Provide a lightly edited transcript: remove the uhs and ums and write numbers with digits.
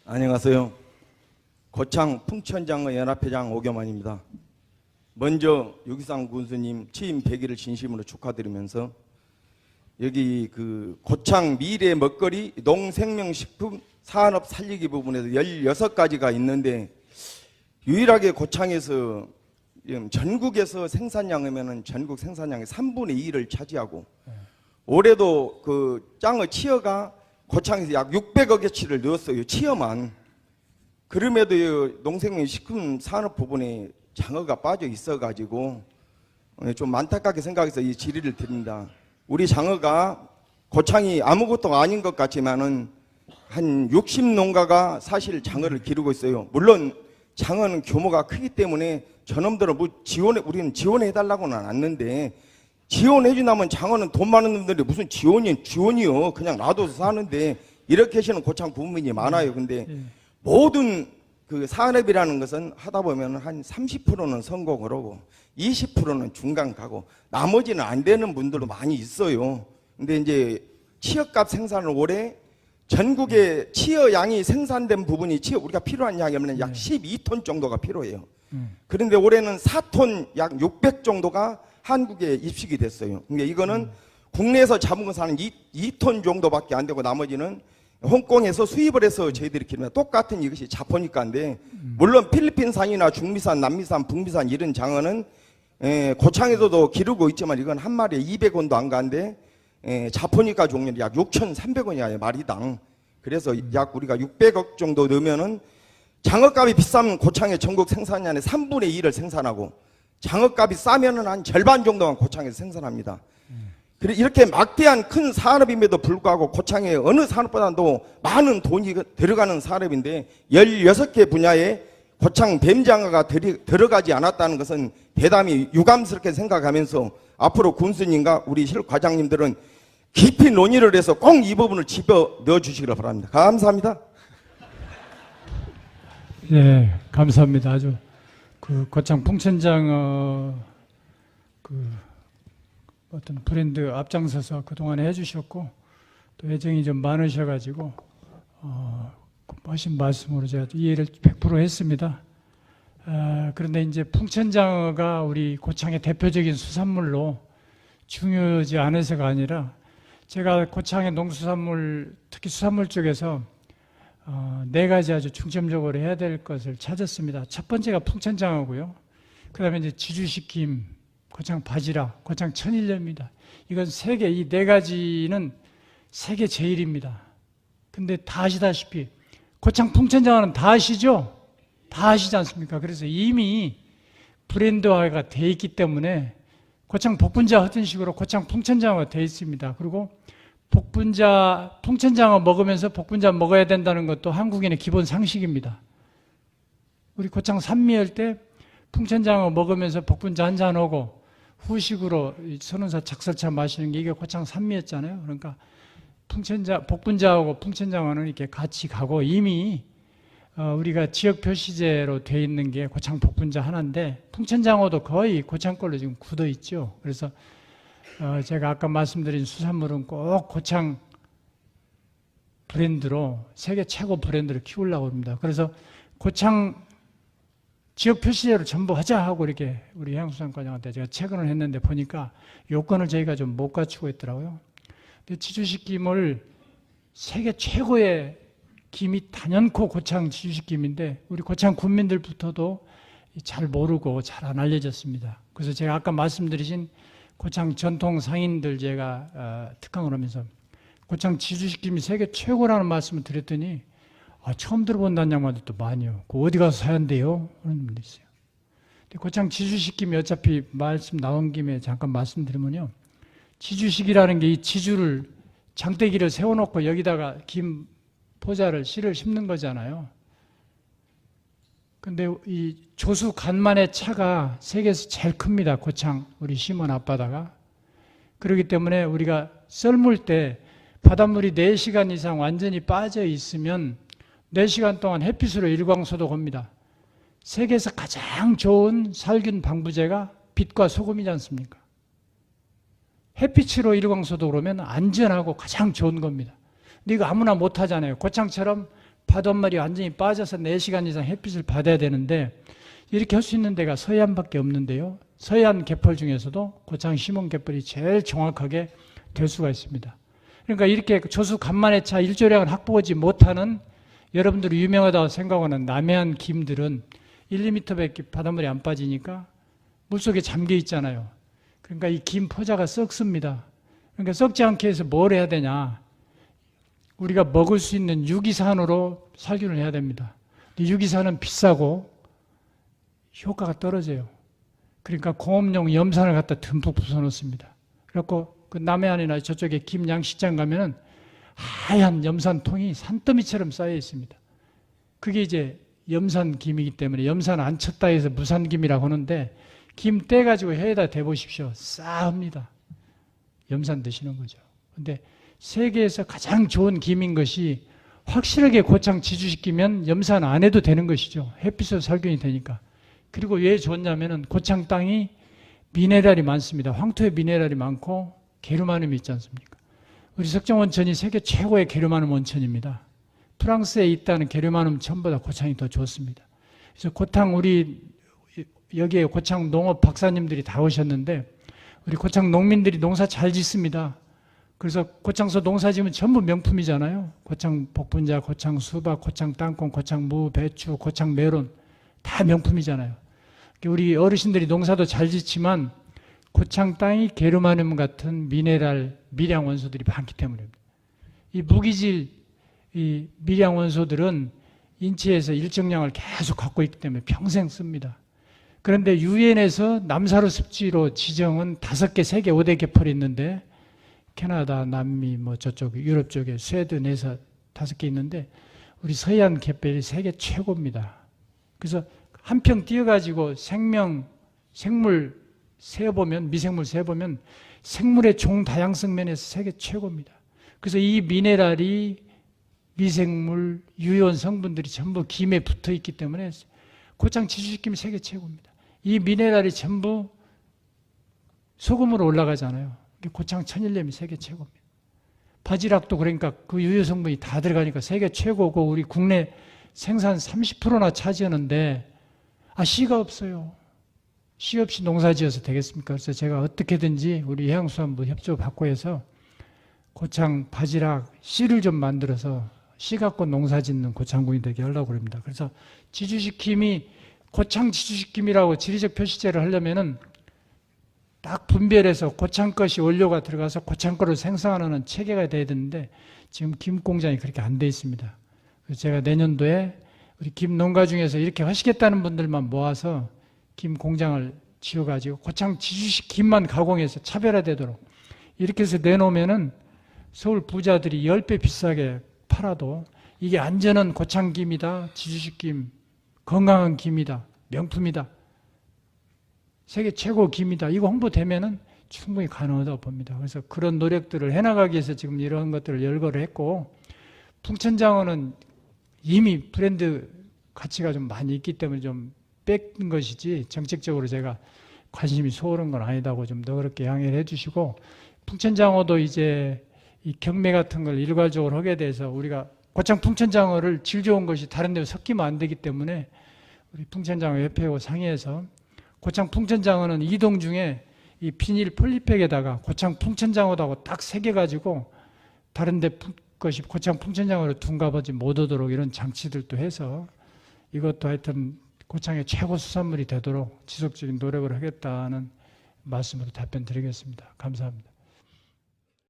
안녕하세요. 고창 풍천장의 연합회장 오겸환입니다. 먼저 유기상 군수님 취임 100일을 진심으로 축하드리면서 여기 그 고창 미래 먹거리 농생명식품 산업 살리기 부분에서 16가지가 있는데 유일하게 고창에서 전국에서 생산량이면 전국 생산량의 3분의 2를 차지하고 올해도 그 짱의 치어가 고창에서 약 600억여치를 넣었어요. 치어만. 그럼에도 농생식품 산업 부분에 장어가 빠져 있어가지고 좀 안타깝게 생각해서 이 질의를 드립니다. 우리 장어가 고창이 아무것도 아닌 것 같지만은 한 60농가가 사실 장어를 기르고 있어요. 물론 장어는 규모가 크기 때문에 저놈들은 뭐 우리는 지원해달라고는 않는데 지원해준다면 장어는 돈 많은 놈들이 무슨 지원이요. 그냥 놔둬서 사는데 이렇게 하시는 고창 부민이 많아요. 근데 모든 그 산업이라는 것은 하다 보면 한 30%는 성공을 하고 20%는 중간 가고 나머지는 안 되는 분들도 많이 있어요. 근데 이제 치어값 생산을 올해 전국에 치어 양이 생산된 부분이 우리가 필요한 양이면 약 12톤 정도가 필요해요. 그런데 올해는 4톤 약 600 정도가 한국에 입식이 됐어요. 그러니까 이거는 국내에서 잡은 것은 2톤 정도밖에 안 되고 나머지는 홍콩에서 수입을 해서 저희들이 기릅니다. 똑같은 이것이 자포니카인데 물론 필리핀산이나 중미산, 남미산, 북미산 이런 장어는 고창에서도 기르고 있지만 이건 한 마리에 200원도 안 가는데 자포니카 종류는 약 6,300원이에요. 마리당. 그래서 약 우리가 600억 정도 넣으면은 장어값이 비싸면 고창의 전국 생산량의 3분의 2를 생산하고 장어값이 싸면은 한 절반 정도만 고창에서 생산합니다. 이렇게 막대한 큰 산업임에도 불구하고 고창의 어느 산업보다도 많은 돈이 들어가는 산업인데 16개 분야에 고창 뱀장어가 들어가지 않았다는 것은 대단히 유감스럽게 생각하면서 앞으로 군수님과 우리 실과장님들은 깊이 논의를 해서 꼭 이 부분을 집어 넣어 주시기를 바랍니다. 감사합니다. 네, 감사합니다. 아주 그 고창 풍천장어 어떤 브랜드 앞장서서 그동안에 해주셨고 또 애정이 좀 많으셔가지고 하신 말씀으로 제가 이해를 100% 했습니다. 그런데 이제 풍천장어가 우리 고창의 대표적인 수산물로 중요하지 않아서가 아니라 제가 고창의 농수산물 특히 수산물 쪽에서 4가지 아주 중점적으로 해야 될 것을 찾았습니다. 첫 번째가 풍천장어고요. 그 다음에 이제 지주식김, 고창 바지락, 고창 천일염입니다. 이건 이 4가지는 세계 제일입니다. 근데 다 아시다시피 고창 풍천장어는 다 아시죠? 다 아시지 않습니까? 그래서 이미 브랜드화가 돼 있기 때문에 고창 복분자 하던 식으로 고창 풍천장어가 돼 있습니다. 그리고 풍천장어 먹으면서 복분자 먹어야 된다는 것도 한국인의 기본 상식입니다. 우리 고창 산미할 때 풍천장어 먹으면서 복분자 한잔 하고 후식으로 선운사 작설차 마시는 게 이게 고창 산미였잖아요. 그러니까 복분자하고 풍천장어는 이렇게 같이 가고 이미 우리가 지역 표시제로 돼 있는 게 고창 복분자 하나인데 풍천장어도 거의 고창 걸로 지금 굳어 있죠. 그래서 제가 아까 말씀드린 수산물은 꼭 고창 브랜드로 세계 최고 브랜드를 키우려고 합니다. 그래서 고창 지역 표시제로 전부 하자 하고 이렇게 우리 해양수산과장한테 제가 체근을 했는데 보니까 요건을 저희가 좀 못 갖추고 있더라고요. 근데 지주식김을 세계 최고의 김이 단연코 고창 지주식김인데 우리 고창 군민들부터도 잘 모르고 잘 안 알려졌습니다. 그래서 제가 아까 말씀드리신 고창 전통 상인들 제가 특강을 하면서 고창 지주식김이 세계 최고라는 말씀을 드렸더니 처음 들어본다는 양반들도 많이요. 어디 가서 사야 한대요? 그런 분도 있어요. 근데 고창 지주식김이 어차피 말씀 나온 김에 잠깐 말씀드리면요. 지주식이라는 게 이 지주를 장대기를 세워놓고 여기다가 김 포자를 씨를 심는 거잖아요. 근데 이 조수 간만의 차가 세계에서 제일 큽니다. 고창 우리 심은 앞바다가. 그렇기 때문에 우리가 썰물 때 바닷물이 4시간 이상 완전히 빠져 있으면 4시간 동안 햇빛으로 일광소독합니다. 세계에서 가장 좋은 살균 방부제가 빛과 소금이지 않습니까? 햇빛으로 일광소독을 하면 안전하고 가장 좋은 겁니다. 근데 이거 아무나 못하잖아요. 고창처럼 바닷물이 완전히 빠져서 4시간 이상 햇빛을 받아야 되는데 이렇게 할 수 있는 데가 서해안밖에 없는데요. 서해안 갯벌 중에서도 고창 시몬 갯벌이 제일 정확하게 될 수가 있습니다. 그러니까 이렇게 조수 간만에 차 일조량을 확보하지 못하는 여러분들이 유명하다고 생각하는 남해안 김들은 1, 2m밖에 바닷물이 안 빠지니까 물속에 잠겨 있잖아요. 그러니까 이 김 포자가 썩습니다. 그러니까 썩지 않게 해서 뭘 해야 되냐. 우리가 먹을 수 있는 유기산으로 살균을 해야 됩니다. 유기산은 비싸고 효과가 떨어져요. 그러니까 공업용 염산을 갖다 듬뿍 부숴놓습니다. 그래갖고 그 남해안이나 저쪽에 김 양식장 가면은 하얀 염산통이 산더미처럼 쌓여 있습니다. 그게 이제 염산김이기 때문에 염산 안 쳤다 해서 무산김이라고 하는데 김 떼가지고 해에다 대보십시오. 싸합니다. 염산 드시는 거죠. 근데 세계에서 가장 좋은 김인 것이 확실하게 고창 지주시키면 염산 안 해도 되는 것이죠. 햇빛으로 살균이 되니까. 그리고 왜 좋냐면은 고창 땅이 미네랄이 많습니다. 황토에 미네랄이 많고 게르마늄이 있지 않습니까? 우리 석정원천이 세계 최고의 게르마늄 원천입니다. 프랑스에 있다는 게르마늄 천보다 고창이 더 좋습니다. 그래서 고창 우리 여기에 고창 농업 박사님들이 다 오셨는데 우리 고창 농민들이 농사 잘 짓습니다. 그래서 고창서 농사 지으면 전부 명품이잖아요. 고창 복분자, 고창 수박, 고창 땅콩, 고창 무, 배추, 고창 메론 다 명품이잖아요. 우리 어르신들이 농사도 잘 짓지만 고창 땅이 게르마늄 같은 미네랄, 미량 원소들이 많기 때문입니다. 이 무기질 이 미량 원소들은 인체에서 일정량을 계속 갖고 있기 때문에 평생 씁니다. 그런데 유엔에서 남사루 습지로 지정은 5개, 3개, 5대 갯벌이 있는데 캐나다, 남미, 뭐 저쪽 유럽 쪽에 스웨덴 에서 5개 있는데 우리 서해안 갯벌이 세계 최고입니다. 그래서 한 평 띄어가지고 생물 세어보면 미생물 세어보면 생물의 종 다양성 면에서 세계 최고입니다. 그래서 이 미네랄이 미생물 유효한 성분들이 전부 김에 붙어 있기 때문에 고창 지주시킴이 세계 최고입니다. 이 미네랄이 전부 소금으로 올라가잖아요. 고창 천일염이 세계 최고입니다. 바지락도 그러니까 그 유효 성분이 다 들어가니까 세계 최고고 우리 국내 생산 30%나 차지하는데 씨가 없어요. 씨 없이 농사 지어서 되겠습니까? 그래서 제가 어떻게든지 우리 해양수산부 협조 받고 해서 고창 바지락 씨를 좀 만들어서 씨 갖고 농사 짓는 고창군이 되게 하려고 합니다. 그래서 지주시킴이 고창 지주시킴이라고 지리적 표시제를 하려면은 딱 분별해서 고창 것이 원료가 들어가서 고창 거를 생산하는 체계가 돼야 되는데 지금 김 공장이 그렇게 안 돼 있습니다. 그래서 제가 내년도에 우리 김 농가 중에서 이렇게 하시겠다는 분들만 모아서 김 공장을 지어가지고 고창 지주식 김만 가공해서 차별화되도록 이렇게 해서 내놓으면은 서울 부자들이 10배 비싸게 팔아도 이게 안전한 고창 김이다, 지주식 김, 건강한 김이다, 명품이다, 세계 최고 김이다. 이거 홍보되면은 충분히 가능하다고 봅니다. 그래서 그런 노력들을 해나가기 위해서 지금 이런 것들을 열거를 했고 풍천장어는 이미 브랜드 가치가 좀 많이 있기 때문에 좀 뺏은 것이지 정책적으로 제가 관심이 소홀한 건 아니다고 좀 너그럽게 양해를 해주시고 풍천장어도 이제 이 경매 같은 걸 일괄적으로 하게 돼서 우리가 고창 풍천장어를 질 좋은 것이 다른 데로 섞이면 안 되기 때문에 우리 풍천장어 협회하고 상의해서 고창 풍천장어는 이동 중에 이 비닐 폴리팩에다가 고창 풍천장어하고 딱 새겨가지고 다른 데 것이 고창 풍천장어로 둔갑하지 못하도록 이런 장치들도 해서 이것도 하여튼 고창의 최고 수산물이 되도록 지속적인 노력을 하겠다는 말씀으로 답변 드리겠습니다. 감사합니다.